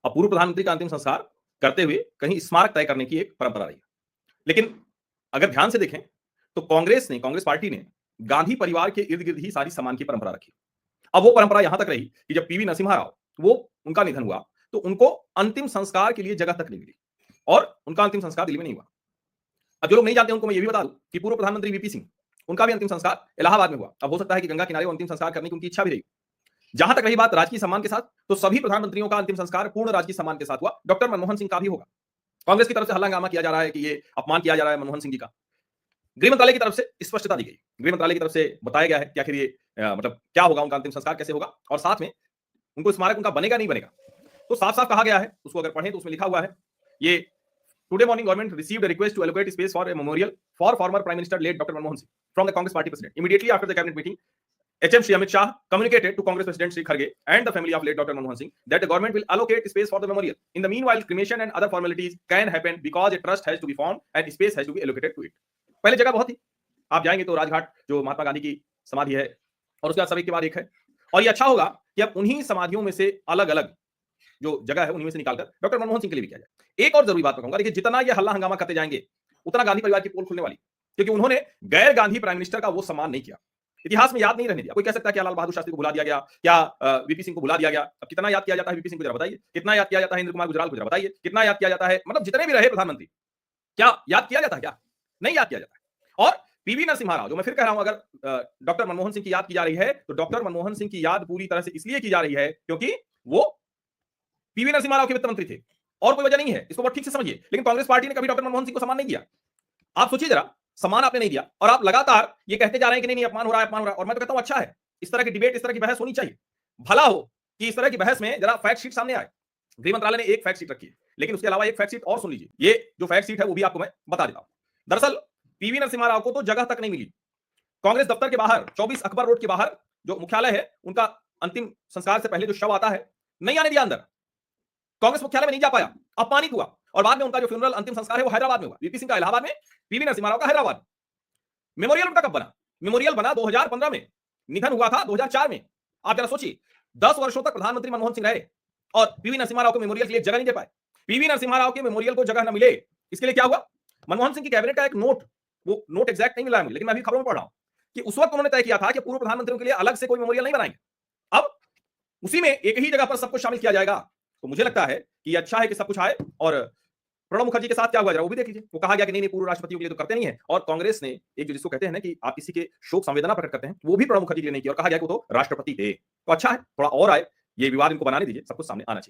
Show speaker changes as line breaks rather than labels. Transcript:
अब पूर्व प्रधानमंत्री का अंतिम संस्कार करते हुए कहीं स्मारक तय करने की एक परंपरा रही है। लेकिन अगर ध्यान से देखें तो कांग्रेस पार्टी ने गांधी परिवार के इर्द-गिर्द ही सारी सम्मान की परंपरा रखी। अब वो परंपरा यहां तक रही कि जब पीवी नरसिम्हा राव वो उनका निधन हुआ तो उनको अंतिम संस्कार के लिए जगह तक नहीं मिली और उनका अंतिम संस्कार दिल्ली में नहीं हुआ। अब जो लोग नहीं जानते उनको मैं ये भी बता दूं कि पूर्व प्रधानमंत्री वीपी सिंह उनका भी अंतिम संस्कार इलाहाबाद में हुआ। अब हो सकता है कि गंगा किनारे वो अंतिम संस्कार करने की उनकी इच्छा भी रही। जहां तक रही बात राजकीय सम्मान के साथ, तो सभी प्रधानमंत्रियों का अंतिम संस्कार पूर्ण राजकीय सम्मान के साथ हुआ। डॉक्टर मनमोहन सिंह का भी होगा। कांग्रेस की तरफ से हल्ला हंगामा किया जा रहा है कि ये अपमान किया जा रहा है मनमोहन सिंह जी का। गृह मंत्रालय की तरफ से स्पष्टता दी गई। गृह मंत्रालय की तरफ से बताया गया है कि आखिर ये मतलब क्या होगा, उनका अंतिम संस्कार कैसे होगा और साथ में उनको स्मारक उनका बनेगा नहीं बनेगा। तो साफ-साफ कहा गया है, उसको अगर पढ़ें तो उसमें लिखा हुआ है, ये today morning government received a request to allocate space for a memorial for former prime minister late doctor Manmohan Singh from the Congress party president immediately after the cabinet meeting HM Shri Amit Shah communicated to Congress President Shri Kharge and the family of late Dr. Manmohan Singh that the government will allocate space for the memorial. In the meanwhile, cremation and other formalities can happen because a trust has to be formed and space has to be allocated to it. पहले जगह बहुत थी, आप जाएंगे तो राजघाट जो महात्मा गांधी की समाधि है और उसके बाद सब एक के बाद एक है। और ये अच्छा होगा कि अब उन्हीं समाधियों में से अलग-अलग जो जगह है उन्हीं में से निकालकर डॉक्टर मनमोहन सिंह के लिए भी किया जाए। एक और जरूरी बात कहूंगा, देखिए जितना ये हल्ला हंगामा करते जाएंगे उतना गांधी परिवार की पोल खुलने वाली, क्योंकि उन्होंने गैर गांधी प्राइम मिनिस्टर का वो सम्मान नहीं किया, इतिहास में याद नहीं रहने दिया। कोई कह सकता है क्या लाल बहादुर शास्त्री को भुला दिया गया, क्या वीपी सिंह को भुला दिया गया? अब कितना याद किया जाता है वीपी सिंह को जरा बताइए, कितना याद किया जाता है इंद्र कुमार गुजराल को जरा बताइए, कितना याद किया जाता है, मतलब जितने भी रहे प्रधानमंत्री, क्या याद किया जाता है? क्या नहीं याद किया जाता है। और पीवी नरसिम्हा राव, जो मैं फिर कह रहा हूं, अगर डॉक्टर मनमोहन सिंह की याद की जा रही है तो डॉक्टर मनमोहन सिंह की याद पूरी तरह से इसलिए की जा रही है क्योंकि वो पीवी नरसिम्हा राव के वित्त मंत्री थे और कोई वजह नहीं है। इसको बहुत ठीक से समझिए। लेकिन कांग्रेस पार्टी ने कभी डॉक्टर मनमोहन सिंह को सम्मान नहीं किया। आप सोचिए जरा, सम्मान आपने नहीं दिया और आप लगातार ये कहते जा रहे हैं कि नहीं अपमान हो रहा है, अपमान हो रहा है। और मैं तो कहता हूं अच्छा है, इस तरह की डिबेट, इस तरह की बहस होनी चाहिए। भला हो कि इस तरह की बहस में जरा फैक्ट शीट सामने आए। गृह मंत्रालय ने एक फैक्ट शीट रखी है, लेकिन उसके अलावा एक फैक्ट शीट और सुन लीजिए। ये जो फैक्ट शीट है वो भी आपको मैं बता देता हूं। दरअसल पीवी नरसिम्हा राव को तो जगह तक नहीं मिली। कांग्रेस दफ्तर के बाहर 24 अकबर रोड के बाहर जो मुख्यालय है, उनका अंतिम संस्कार से पहले जो शव आता है, नहीं आने दिया अंदर। कांग्रेस मुख्यालय में नहीं जा पाया, अपमानित हुआ। और बाद में उनका जो फ्यूनरल अंतिम संस्कार है वो हैदराबाद में हुआ। वीपी सिंह का इलाहाबाद में, पीवी नरसिम्हा राव का हैदराबाद। मेमोरियल उनका कब बना? मेमोरियल बना 2015 में, निधन हुआ था 2004 में। आप जरा सोचिए, 10 वर्षों तक प्रधानमंत्री मनमोहन सिंह रहे और पीवी नरसिम्हा राव को मेमोरियल के लिए जगह नहीं दे पाए। पीवी नरसिम्हा राव के मेमोरियल को जगह न मिले, इसके लिए क्या हुआ? मनमोहन सिंह की कैबिनेट का एक नोट, वो नोट एग्जैक्ट नहीं मिला है मुझे, लेकिन मैं अभी खबरों में पढ़ रहा हूं कि उस वक्त उन्होंने तय किया था कि पूर्व प्रधानमंत्रियों के लिए अलग से कोई मेमोरियल नहीं बनाएंगे। अब उसी में एक ही जगह पर सब कुछ शामिल किया जाएगा। तो मुझे लगता है कि ये अच्छा है कि सब कुछ आए। और प्रणब मुखर्जी के साथ क्या हुआ जरा वो भी देख लीजिए। वो कहा गया कि नहीं पूर्व राष्ट्रपतियों के लिए तो करते नहीं है, और कांग्रेस ने एक जो जिसको कहते हैं ना कि आप किसी के शोक संवेदना प्रकट करते हैं, वो भी प्रणब मुखर्जी के लिए नहीं किया और कहा गया कि वो तो राष्ट्रपति थे। तो अच्छा है, थोड़ा और आए, ये विवाद इनको बनाने दीजिए, सब कुछ सामने आना चाहिए।